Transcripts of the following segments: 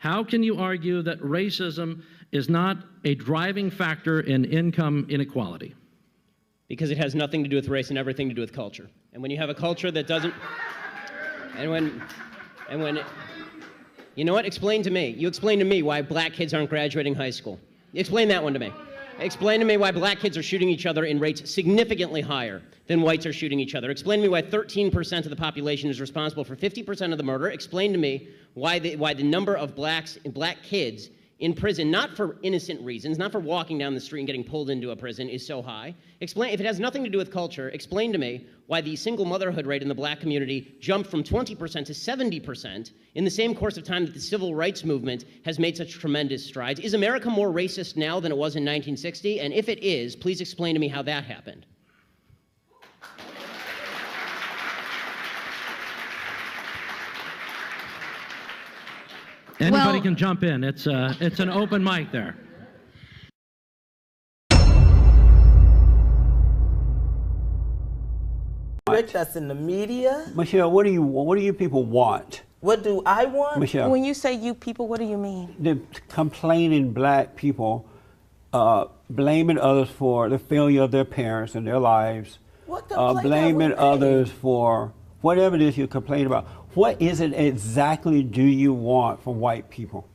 How can you argue that racism is not a driving factor in income inequality? Because it has nothing to do with race and everything to do with culture. And when you have a culture that doesn't, and when, you know what? Explain to me. You explain to me why black kids aren't graduating high school. Explain that one to me. Explain to me why black kids are shooting each other in rates significantly higher than whites are shooting each other. Explain to me why 13% of the population is responsible for 50% of the murder. Explain to me why the number of black kids in prison, not for innocent reasons, not for walking down the street and getting pulled into a prison, is so high. Explain, if it has nothing to do with culture, explain to me why the single motherhood rate in the black community jumped from 20% to 70% in the same course of time that the civil rights movement has made such tremendous strides. Is America more racist now than it was in 1960? And if it is, please explain to me how that happened. Anybody can jump in. It's an open mic there. Rich us in the media. Michelle, what do you people want? What do I want? Michelle, When you say you people, what do you mean? the complaining black people blaming others for the failure of their parents and their lives, What complaint blaming have we made? others for whatever it is you complain about. What is it exactly do you want from white people?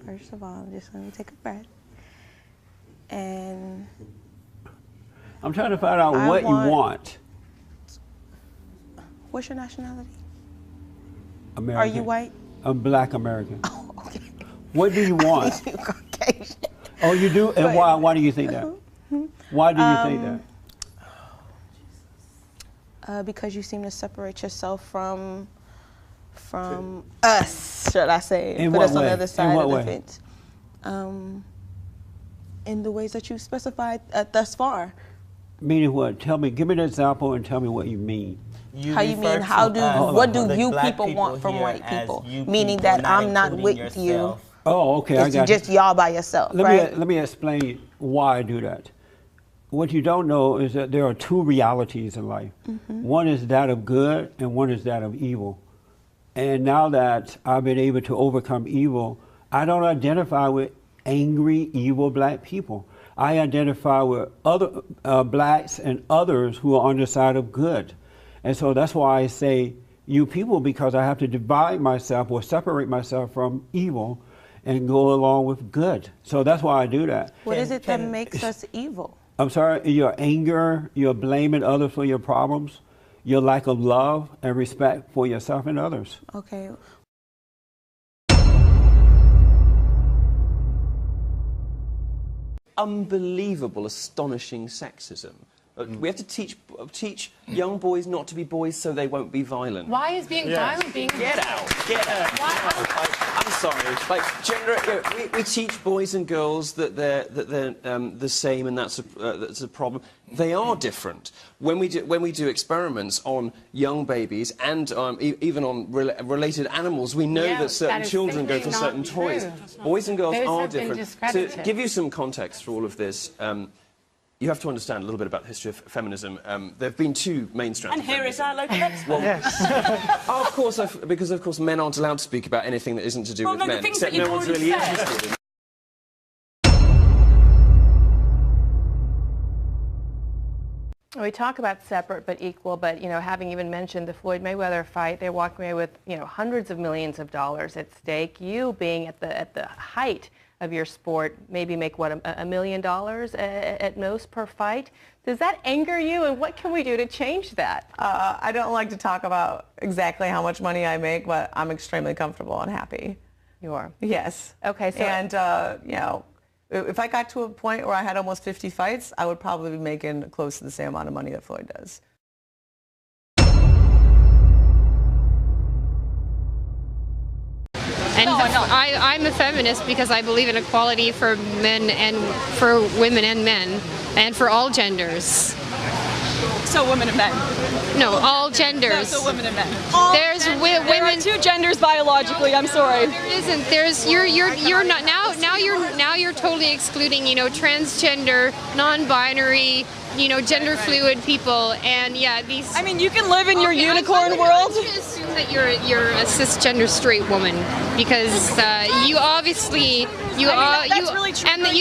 First of all, just let me take a breath. And I'm trying to find out I what you want- want. what's your nationality? American. Are you white? I'm black American. Oh, okay. What do you want? You Caucasian. Oh, you do? And why do you think that? Why do you think that? Because you seem to separate yourself from us, should I say? In Put what us on way? the other In side what of the way? fence. In the ways that you specified thus far. Meaning what? Tell me. Give me an example and tell me what you mean. How you mean? How do? What do you people want from white people? Meaning that I'm not with you. Oh, okay. I It's got just y'all by yourself, right? Let me explain why I do that. What you don't know is that there are two realities in life. One is that of good and one is that of evil. And now that I've been able to overcome evil, I don't identify with angry, evil black people. I identify with other blacks and others who are on the side of good. And so that's why I say you people, because I have to divide myself or separate myself from evil and go along with good. So that's why I do that. What is it that makes us evil? I'm sorry, your anger, your blaming others for your problems, your lack of love and respect for yourself and others. Okay. Unbelievable, astonishing sexism. We have to teach young boys not to be boys so they won't be violent. Why is being violent being... Get out! I'm sorry. Like gender, we teach boys and girls that they're the same, and that's a problem. They are different. When we do experiments on young babies and even on related animals, we know that certain children go for certain toys. Boys and girls are different. To give you some context for all of this. You have to understand a little bit about the history of feminism. There have been two main strands. And here is our local expert. Well, of course, because of course men aren't allowed to speak about anything that isn't to do with no, the men, things except that you've no one's already really said. interested in. We talk about separate but equal, but, you know, having even mentioned the Floyd Mayweather fight, they're walking away with, you know, hundreds of millions of dollars at stake. You being at the height of your sport, maybe make, what, $1 million at most per fight. Does that anger you, and what can we do to change that? I don't like to talk about exactly how much money I make, but I'm extremely comfortable and happy. You are? Yes. Okay, so... And, you know, if I got to a point where I had almost 50 fights, I would probably be making close to the same amount of money that Floyd does. And I'm a feminist because I believe in equality for men and for women and men, and for all genders. So women and men? No, all genders. So women and men. There's women. There are two genders biologically. I'm sorry. There isn't. There's you're not now you're totally excluding, you know, transgender, non-binary, gender fluid people, and these. I mean, you can live in your unicorn world. I'm going to assume that you're a cisgender straight woman because you obviously that's really true. and that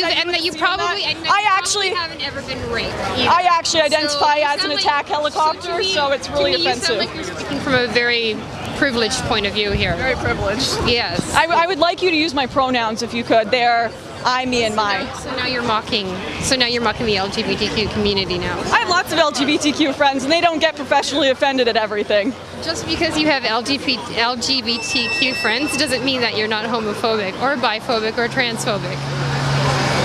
you probably haven't ever been raped. Either. I actually identify as an attack helicopter, so it's really offensive. You sound like you're speaking from a very privileged point of view here. Very privileged. Yes. I would like you to use my pronouns if you could. They're I, me, and my. So now you're mocking the LGBTQ community now. I have lots of LGBTQ friends, and they don't get professionally offended at everything. Just because you have LGBTQ friends doesn't mean that you're not homophobic or biphobic or transphobic.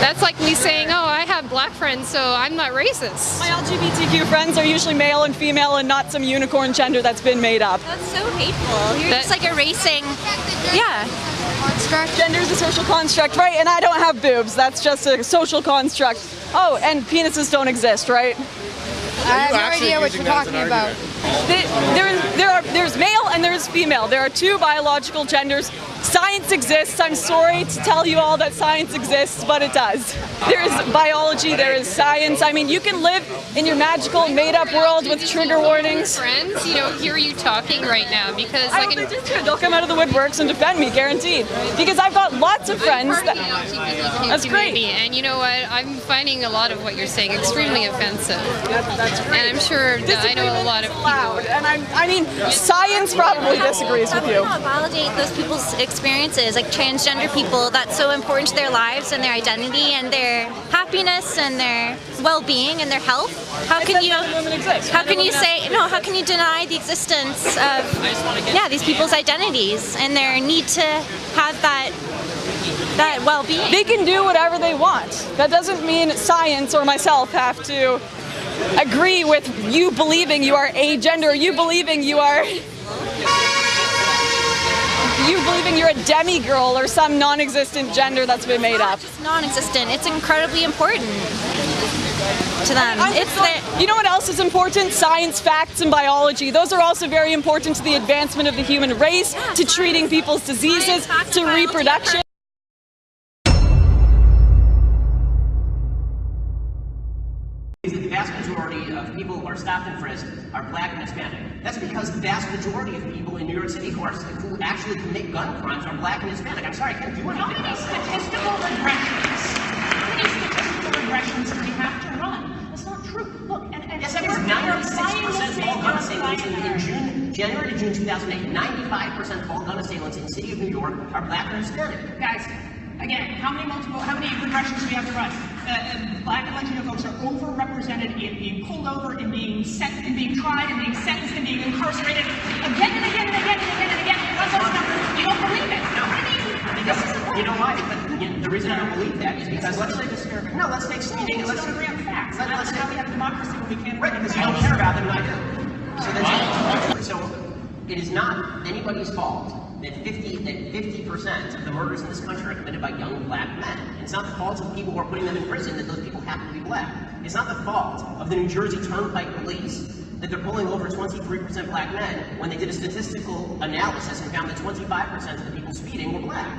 That's like me saying, oh, I have black friends, so I'm not racist. My LGBTQ friends are usually male and female and not some unicorn gender that's been made up. That's so hateful. You're just like erasing, construct. Gender is a social construct, right? And I don't have boobs. That's just a social construct. Oh, and penises don't exist, right? I have no idea what you're talking about. There's male and there's female. There are two biological genders. Science exists. I'm sorry to tell you all that science exists, but it does. There is biology, there is science. I mean, you can live in your magical, made-up world with trigger warnings. Friends, hear you talking right now because they'll come out of the woodworks and defend me, guaranteed. Because I've got lots of friends. That's great. And you know what? I'm finding a lot of what you're saying extremely offensive. That's great. And I'm sure that I know a lot of people. And I mean, science probably disagrees with you. How validate those people's experiences, like transgender people, that's so important to their lives and their identity and their happiness and their well-being and their health. How can you deny the existence of these people's identities and their need to have that well-being? They can do whatever they want. That doesn't mean science or myself have to agree with you believing you are agender, you believing you're a demigirl or some non-existent gender that's been made up. It's just non-existent. It's incredibly important to them. You know what else is important? Science, facts, and biology. Those are also very important to the advancement of the human race, to treating people's diseases, to reproduction. The vast majority of people who are stopped and frisked are black and Hispanic. That's because the vast majority of people in New York City who actually commit gun crimes are black and Hispanic. I'm sorry, I can't do anything about that. How many statistical regressions do we have to run? That's not true. Look, yes, that is 96% of all gun assailants in January to June 2008. 95% of all gun assailants in the city of New York are black or Hispanic. Guys, again, how many regressions do we have to run? Black and Latino folks are overrepresented in being pulled over, in being tried, in being sentenced, in being incarcerated again and again and again and again and again. What's those numbers? You don't believe it. No. You know why? The reason I don't believe that is because let's take speeding. Let's agree on facts. Let's say we have democracy when we can't. Right, because you don't care about them, and I do. So it is not anybody's fault that 50% of the murders in this country are committed by young black men. It's not the fault of the people who are putting them in prison that those people happen to be black. It's not the fault of the New Jersey Turnpike Police that they're pulling over 23% black men when they did a statistical analysis and found that 25% of the people speeding were black.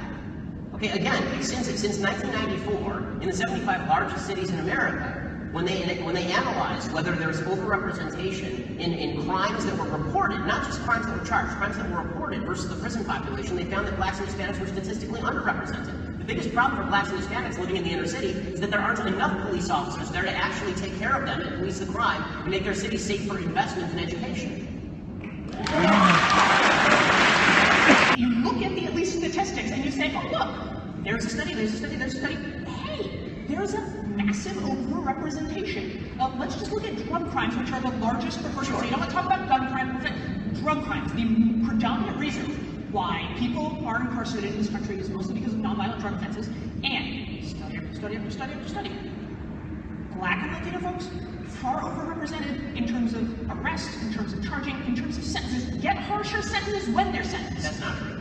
Okay, again, since 1994, in the 75 largest cities in America, when they analyzed whether there's overrepresentation in crimes that were reported, not just crimes that were charged, crimes that were reported versus the prison population, they found that blacks and Hispanics were statistically underrepresented. The biggest problem for blacks and Hispanics living in the inner city is that there aren't enough police officers there to actually take care of them and police the crime and make their city safe for investment in education. You look at the at least statistics and you say, oh look, there's a study. Hey, there's a massive overrepresentation. Let's just look at drug crimes, which are the largest proportion. So you don't want to talk about gun crimes, drug crimes. The predominant reason why people are incarcerated in this country is mostly because of nonviolent drug offenses. And study after study, black and Latino folks far overrepresented in terms of arrests, in terms of charging, in terms of sentences. Get harsher sentences when they're sentenced. That's not true.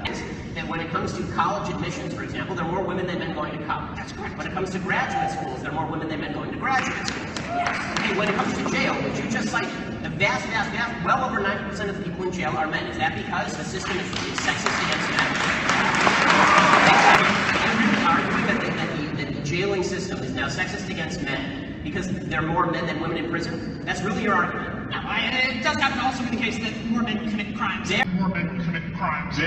And when it comes to college admissions, for example, there are more women than men going to college. That's correct. When it comes to graduate schools, there are more women than men going to graduate schools. Yes. Okay, when it comes to jail, which you just cited, the vast, well over 90% of the people in jail are men. Is that because the system is sexist against men? I'm arguing that the jailing system is now sexist against men because there are more men than women in prison? That's really your argument. No, it does happen to also be the case that more men commit crimes. More men commit crimes.